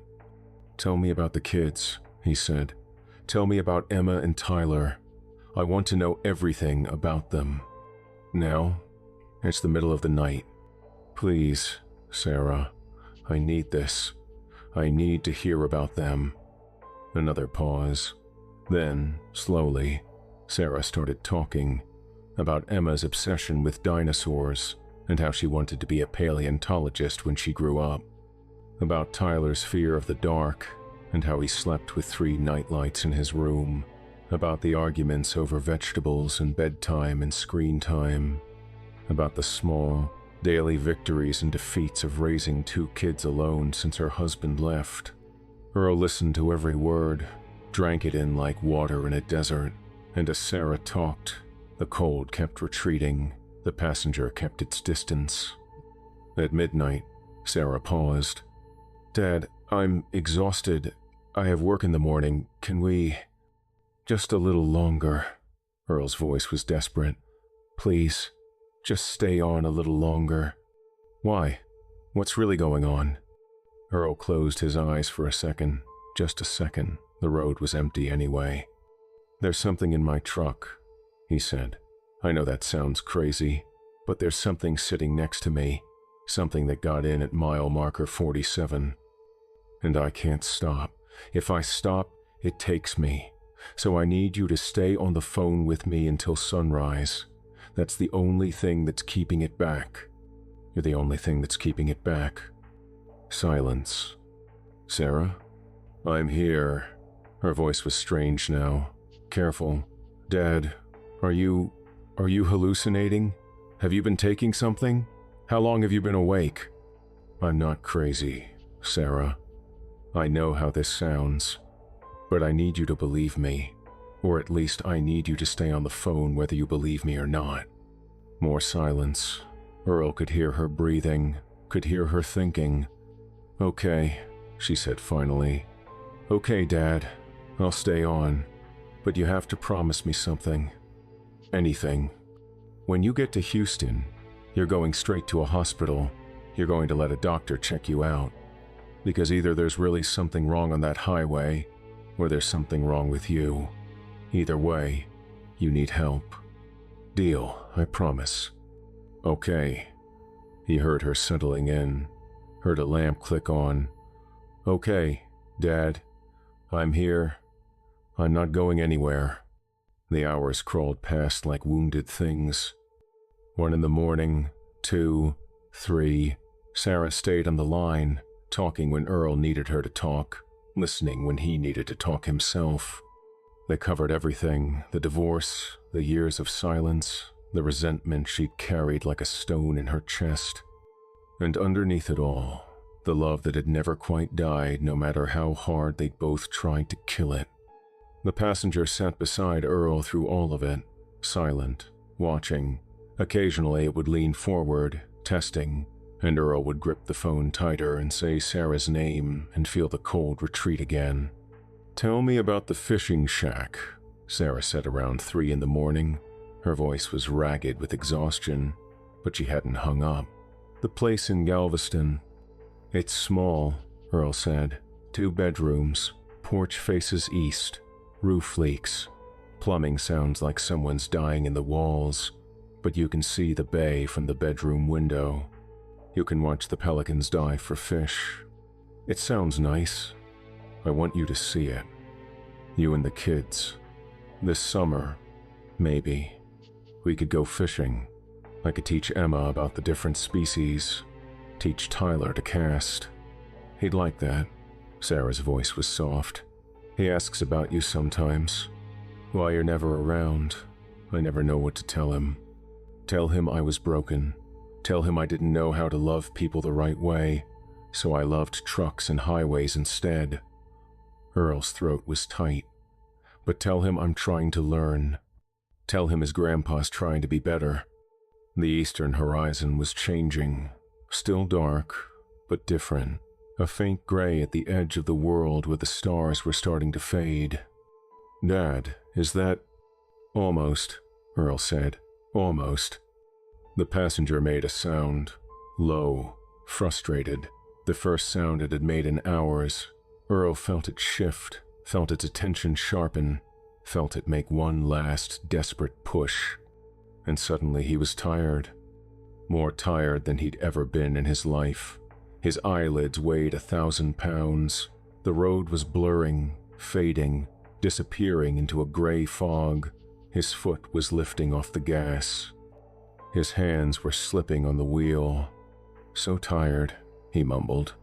"Tell me about the kids," he said. "Tell me about Emma and Tyler. I want to know everything about them. Now, it's the middle of the night. Please, Sarah, I need this. I need to hear about them." Another pause. Then, slowly, Sarah started talking about Emma's obsession with dinosaurs and how she wanted to be a paleontologist when she grew up. About Tyler's fear of the dark and how he slept with 3 nightlights in his room. About the arguments over vegetables and bedtime and screen time. About the small, daily victories and defeats of raising 2 kids alone since her husband left. Earl listened to every word, drank it in like water in a desert, and as Sarah talked, the cold kept retreating, the passenger kept its distance. At midnight, Sarah paused. "Dad, I'm exhausted. I have work in the morning. Can we—" "Just a little longer." Earl's voice was desperate. "Please, just stay on a little longer." "Why? What's really going on?" Earl closed his eyes for a second. Just a second. The road was empty anyway. "There's something in my truck," he said. "I know that sounds crazy, but there's something sitting next to me. Something that got in at mile marker 47. And I can't stop. If I stop, it takes me. So I need you to stay on the phone with me until sunrise. That's the only thing that's keeping it back. You're the only thing that's keeping it back. Silence. Sarah? I'm here. Her voice was strange now. Careful. Dad, are you hallucinating? Have you been taking something? How long have you been awake? I'm not crazy, Sarah. I know how this sounds, but I need you to believe me, or at least I need you to stay on the phone whether you believe me or not. More silence. Earl could hear her breathing, could hear her thinking. Okay, she said finally. Okay, Dad, I'll stay on, but you have to promise me something. Anything. When you get to Houston, you're going straight to a hospital. You're going to let a doctor check you out. Because either there's really something wrong on that highway, or there's something wrong with you. Either way, you need help. Deal, I promise. Okay. He heard her settling in, heard a lamp click on. Okay, Dad. I'm here. I'm not going anywhere. The hours crawled past like wounded things. 1 in the morning, 2, 3. Sarah stayed on the line, talking when Earl needed her to talk, listening when he needed to talk himself. They covered everything, the divorce, the years of silence, the resentment she'd carried like a stone in her chest. And underneath it all, the love that had never quite died no matter how hard they'd both tried to kill it. The passenger sat beside Earl through all of it, silent, watching. Occasionally it would lean forward, testing, and Earl would grip the phone tighter and say Sarah's name and feel the cold retreat again. Tell me about the fishing shack, Sarah said around 3 in the morning. Her voice was ragged with exhaustion, but she hadn't hung up. The place in Galveston. It's small, Earl said. 2 bedrooms, porch faces east, roof leaks. Plumbing sounds like someone's dying in the walls, but you can see the bay from the bedroom window. You can watch the pelicans dive for fish. It sounds nice. I want you to see it. You and the kids. This summer, maybe, we could go fishing. I could teach Emma about the different species, teach Tyler to cast. He'd like that. Sarah's voice was soft. He asks about you sometimes. Why you're never around. I never know what to tell him. Tell him I was broken. Tell him I didn't know how to love people the right way, so I loved trucks and highways instead. Earl's throat was tight. But tell him I'm trying to learn. Tell him his grandpa's trying to be better. The eastern horizon was changing. Still dark, but different. A faint gray at the edge of the world where the stars were starting to fade. Dad, is that… Almost, Earl said. Almost. The passenger made a sound. Low, frustrated. The first sound it had made in hours. Earl felt it shift, felt its attention sharpen, felt it make one last desperate push. And suddenly he was tired. More tired than he'd ever been in his life. His eyelids weighed 1,000 pounds. The road was blurring, fading, disappearing into a gray fog. His foot was lifting off the gas. His hands were slipping on the wheel. So tired, he mumbled.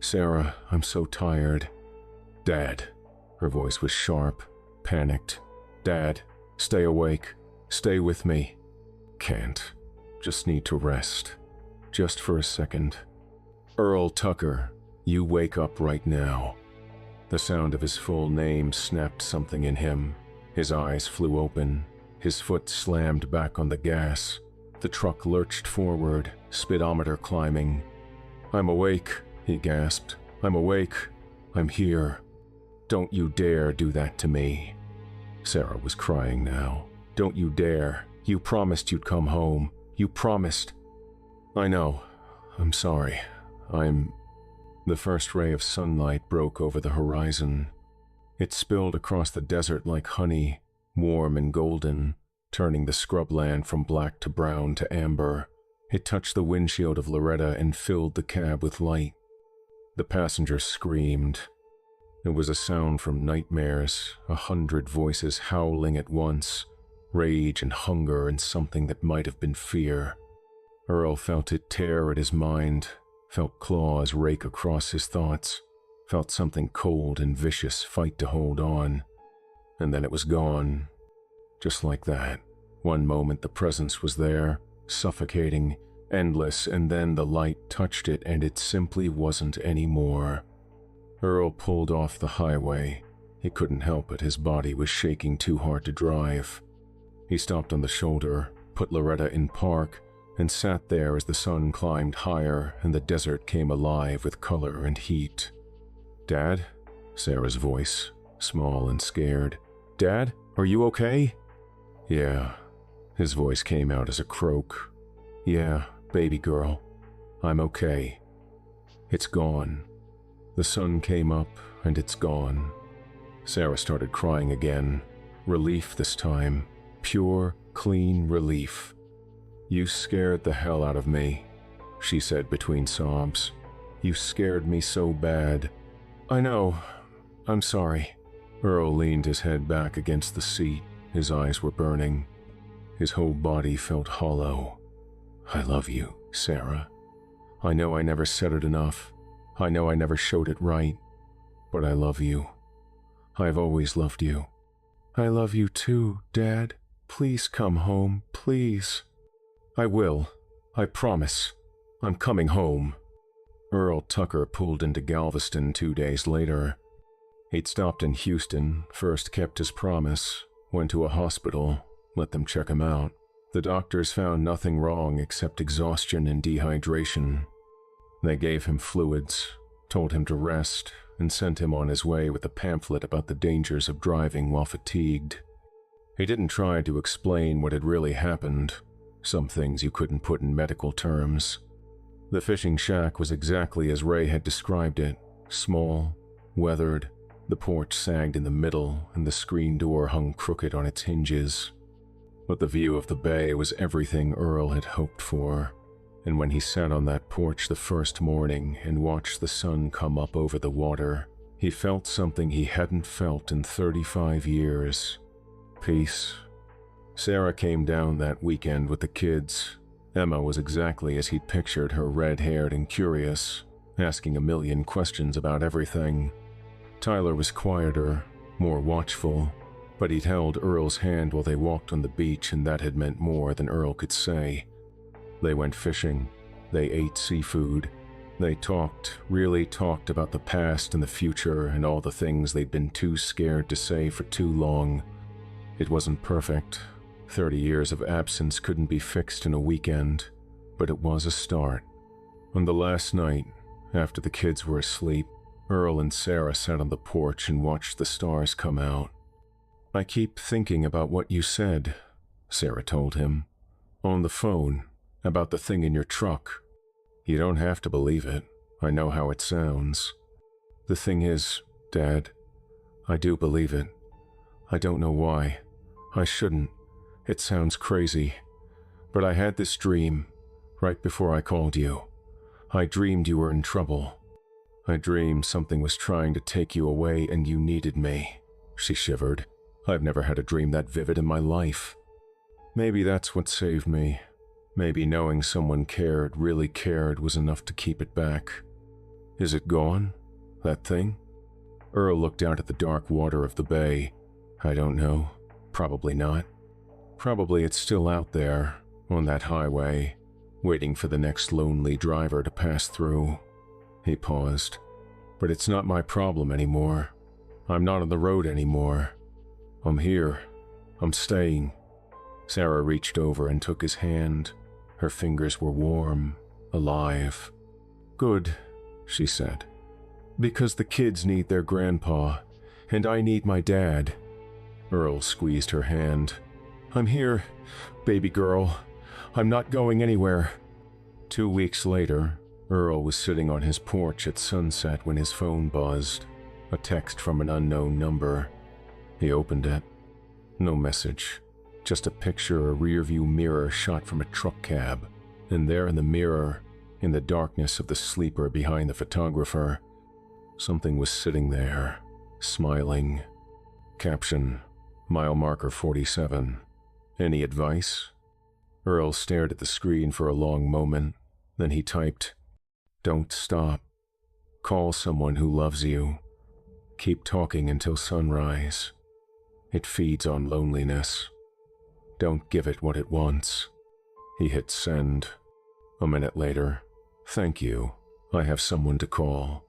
Sarah, I'm so tired. Dad. Her voice was sharp, panicked. Dad, stay awake. Stay with me. Can't. Just need to rest. Just for a second. Earl Tucker, you wake up right now. The sound of his full name snapped something in him. His eyes flew open. His foot slammed back on the gas. The truck lurched forward, speedometer climbing. I'm awake, he gasped. I'm awake. I'm here. Don't you dare do that to me. Sarah was crying now. Don't you dare. You promised you'd come home. You promised. I know. I'm sorry. The first ray of sunlight broke over the horizon. It spilled across the desert like honey, warm and golden, turning the scrubland from black to brown to amber. It touched the windshield of Loretta and filled the cab with light. The passenger screamed. It was a sound from nightmares, 100 voices howling at once, rage and hunger and something that might have been fear. Earl felt it tear at his mind, felt claws rake across his thoughts, felt something cold and vicious fight to hold on. And then it was gone. Just like that. One moment the presence was there, suffocating, endless, and then the light touched it and it simply wasn't anymore. Earl pulled off the highway. He couldn't help it, his body was shaking too hard to drive. He stopped on the shoulder, put Loretta in park, and sat there as the sun climbed higher and the desert came alive with color and heat. "Dad?" Sarah's voice, small and scared. "Dad, are you okay?" "Yeah." His voice came out as a croak. "Yeah, baby girl. I'm okay." It's gone. The sun came up and it's gone. Sarah started crying again. Relief this time. Pure, clean relief. "You scared the hell out of me," she said between sobs. "You scared me so bad." "I know. I'm sorry." Earl leaned his head back against the seat. His eyes were burning. His whole body felt hollow. "I love you, Sarah. I know I never said it enough. I know I never showed it right. But I love you. I've always loved you." "I love you too, Dad. Please come home, please." "I will. I promise. I'm coming home." Earl Tucker pulled into Galveston 2 days later. He'd stopped in Houston, first kept his promise, went to a hospital, let them check him out. The doctors found nothing wrong except exhaustion and dehydration. They gave him fluids, told him to rest, and sent him on his way with a pamphlet about the dangers of driving while fatigued. He didn't try to explain what had really happened. Some things you couldn't put in medical terms. The fishing shack was exactly as Ray had described it, small, weathered. The porch sagged in the middle, and the screen door hung crooked on its hinges. But the view of the bay was everything Earl had hoped for, and when he sat on that porch the first morning and watched the sun come up over the water, he felt something he hadn't felt in 35 years. Peace. Sarah came down that weekend with the kids. Emma was exactly as he'd pictured her, red-haired and curious, asking a million questions about everything. Tyler was quieter, more watchful, but he'd held Earl's hand while they walked on the beach, and that had meant more than Earl could say. They went fishing. They ate seafood. They talked, really talked about the past and the future and all the things they'd been too scared to say for too long. It wasn't perfect. 30 years of absence couldn't be fixed in a weekend, but it was a start. On the last night, after the kids were asleep, Earl and Sarah sat on the porch and watched the stars come out. "I keep thinking about what you said," Sarah told him. "On the phone, about the thing in your truck. You don't have to believe it. I know how it sounds. The thing is, Dad, I do believe it. I don't know why. I shouldn't. It sounds crazy. But I had this dream, right before I called you. I dreamed you were in trouble. I dreamed something was trying to take you away and you needed me." She shivered. "I've never had a dream that vivid in my life. Maybe that's what saved me. Maybe knowing someone cared, really cared, was enough to keep it back. Is it gone? That thing?" Earl looked out at the dark water of the bay. "I don't know. Probably not. Probably it's still out there, on that highway, waiting for the next lonely driver to pass through." He paused. "But it's not my problem anymore. I'm not on the road anymore. I'm here. I'm staying." Sarah reached over and took his hand. Her fingers were warm, alive. "Good," she said. "Because the kids need their grandpa, and I need my dad." Earl squeezed her hand. "I'm here, baby girl. I'm not going anywhere." 2 weeks later, Earl was sitting on his porch at sunset when his phone buzzed. A text from an unknown number. He opened it. No message. Just a picture, a rearview mirror shot from a truck cab. And there in the mirror, in the darkness of the sleeper behind the photographer, something was sitting there, smiling. Caption: mile marker 47. Any advice? Earl stared at the screen for a long moment. Then he typed, "Don't stop. Call someone who loves you. Keep talking until sunrise. It feeds on loneliness. Don't give it what it wants." He hit send. A minute later, "Thank you. I have someone to call."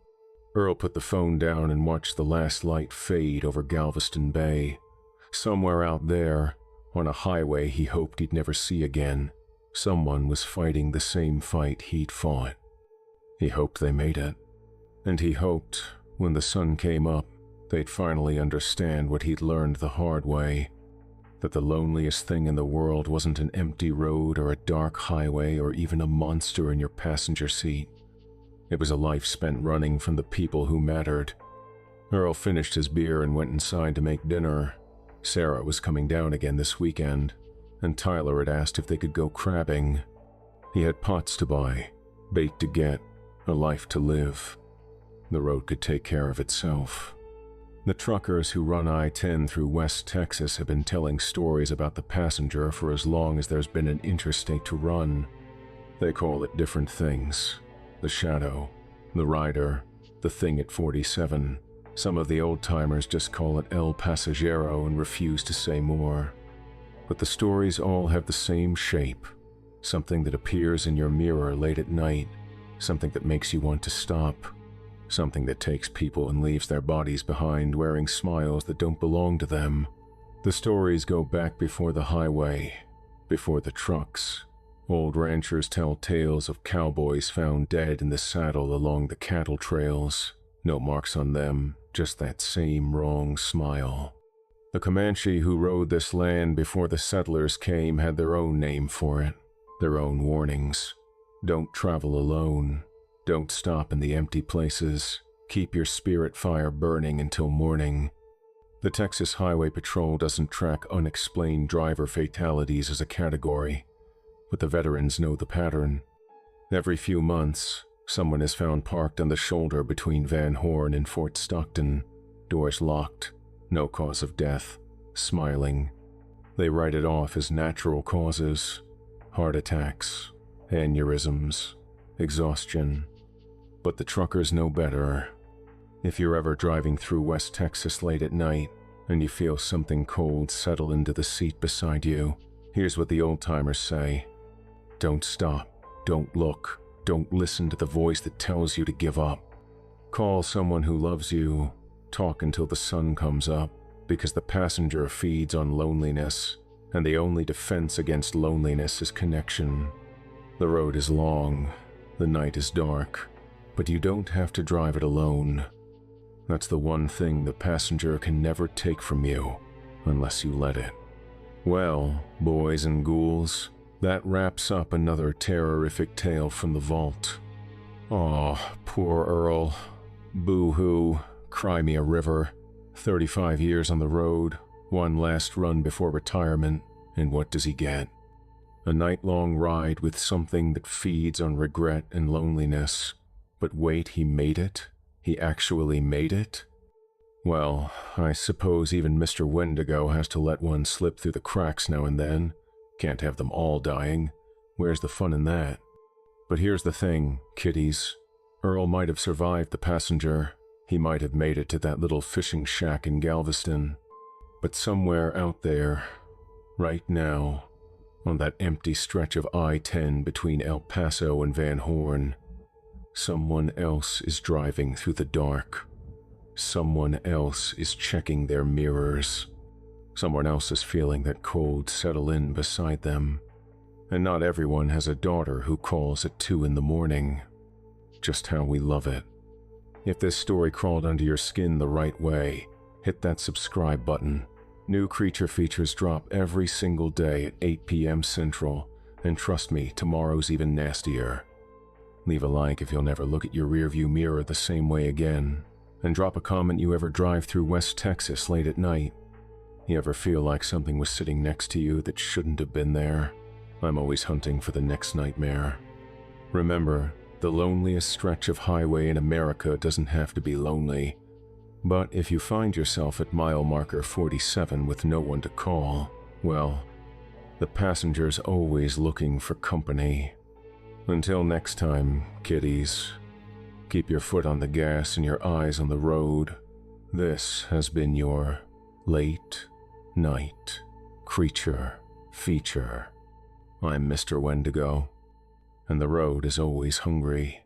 Earl put the phone down and watched the last light fade over Galveston Bay. Somewhere out there, on a highway he hoped he'd never see again, someone was fighting the same fight he'd fought. He hoped they made it. And he hoped, when the sun came up, they'd finally understand what he'd learned the hard way, that the loneliest thing in the world wasn't an empty road or a dark highway or even a monster in your passenger seat. It was a life spent running from the people who mattered. Earl finished his beer and went inside to make dinner. Sarah was coming down again this weekend, and Tyler had asked if they could go crabbing. He had pots to buy, bait to get, a life to live. The road could take care of itself. The truckers who run I-10 through West Texas have been telling stories about the passenger for as long as there's been an interstate to run. They call it different things. The shadow, the rider, the thing at 47. Some of the old-timers just call it El Pasajero and refuse to say more. But the stories all have the same shape, something that appears in your mirror late at night, something that makes you want to stop, something that takes people and leaves their bodies behind wearing smiles that don't belong to them. The stories go back before the highway, before the trucks. Old ranchers tell tales of cowboys found dead in the saddle along the cattle trails. No marks on them, just that same wrong smile. The Comanche who rode this land before the settlers came had their own name for it, their own warnings. Don't travel alone. Don't stop in the empty places. Keep your spirit fire burning until morning. The Texas Highway Patrol doesn't track unexplained driver fatalities as a category, but the veterans know the pattern. Every few months, someone is found parked on the shoulder between Van Horn and Fort Stockton, doors locked, no cause of death, smiling. They write it off as natural causes: heart attacks, aneurysms, exhaustion. But the truckers know better. If you're ever driving through West Texas late at night and you feel something cold settle into the seat beside you, here's what the old-timers say: don't stop, don't look, don't listen to the voice that tells you to give up. Call someone who loves you, talk until the sun comes up, because the passenger feeds on loneliness, and the only defense against loneliness is connection. The road is long, the night is dark, but you don't have to drive it alone. That's the one thing the passenger can never take from you, unless you let it. Well, boys and ghouls, that wraps up another terrorific tale from the vault. Aw, poor Earl. Boo-hoo, cry me a river. 35 years on the road, one last run before retirement, and what does he get? A night-long ride with something that feeds on regret and loneliness. But wait, he made it? He actually made it? Well, I suppose even Mr. Wendigo has to let one slip through the cracks now and then. Can't have them all dying. Where's the fun in that? But here's the thing, kiddies. Earl might have survived the passenger. He might have made it to that little fishing shack in Galveston. But somewhere out there, right now, on that empty stretch of I-10 between El Paso and Van Horn, someone else is driving through the dark. Someone else is checking their mirrors. Someone else is feeling that cold settle in beside them. And not everyone has a daughter who calls at 2 in the morning. Just how we love it. If this story crawled under your skin the right way, hit that subscribe button. New creature features drop every single day at 8 p.m. Central, and trust me, tomorrow's even nastier. Leave a like if you'll never look at your rearview mirror the same way again, and drop a comment you ever drive through West Texas late at night. You ever feel like something was sitting next to you that shouldn't have been there? I'm always hunting for the next nightmare. Remember, the loneliest stretch of highway in America doesn't have to be lonely. But if you find yourself at mile marker 47 with no one to call, well, the passenger's always looking for company. Until next time, kiddies, keep your foot on the gas and your eyes on the road. This has been your Late Night Creature Feature. I'm Mr. Wendigo, and the road is always hungry.